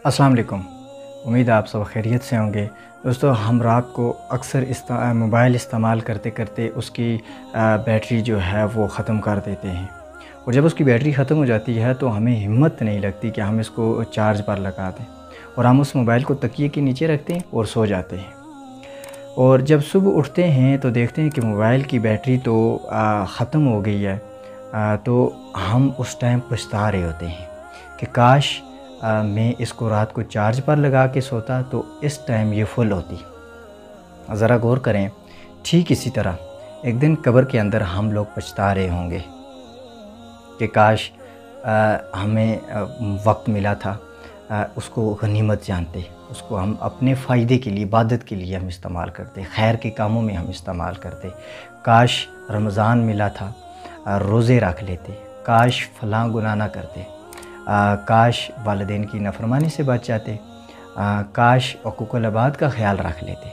अस्सलाम वालेकुम। उम्मीद है आप सब खैरियत से होंगे। दोस्तों, हम रात को अक्सर मोबाइल इस्तेमाल करते करते उसकी बैटरी जो है वो ख़त्म कर देते हैं, और जब उसकी बैटरी ख़त्म हो जाती है तो हमें हिम्मत नहीं लगती कि हम इसको चार्ज पर लगा दें, और हम उस मोबाइल को तकिए के नीचे रखते हैं और सो जाते हैं। और जब सुबह उठते हैं तो देखते हैं कि मोबाइल की बैटरी तो ख़त्म हो गई है। तो हम उस टाइम पछता रहे होते हैं कि काश मैं इसको रात को चार्ज पर लगा के सोता तो इस टाइम ये फुल होती। ज़रा गौर करें, ठीक इसी तरह एक दिन कब्र के अंदर हम लोग पछता रहे होंगे कि काश हमें वक्त मिला था, उसको गनीमत जानते, उसको हम अपने फ़ायदे के लिए, इबादत के लिए हम इस्तेमाल करते, खैर के कामों में हम इस्तेमाल करते। काश रमज़ान मिला था, रोज़े रख लेते, काश फ़लाँ गुनाह ना करते, काश वालिदैन की नाफरमानी से बच जाते, काश हुकूकुल इबाद का ख्याल रख लेते।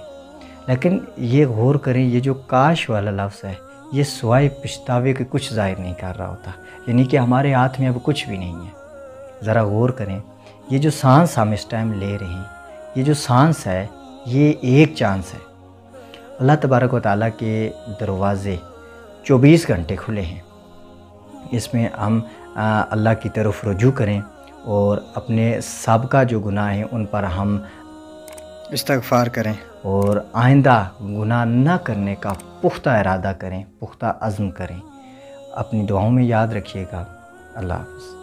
लेकिन ये गौर करें, ये जो काश वाला लफ्ज़ है ये सिवाय पछतावे के कुछ ज़ाहिर नहीं कर रहा होता, यानी कि हमारे हाथ में अब कुछ भी नहीं है। ज़रा गौर करें, ये जो सांस हम इस टाइम ले रहे हैं, ये जो सांस है ये एक चांस है। अल्लाह तबारक व तआला के दरवाज़े 24 घंटे खुले हैं। इसमें हम अल्लाह की तरफ रुजू करें और अपने साबका जो गुनाह हैं उन पर हम इस्तग़फ़ार करें और आइंदा गुनाह न करने का पुख्ता इरादा करें, पुख्ता अज़्म करें। अपनी दुआओं में याद रखिएगा। अल्लाह हाफ़िज़।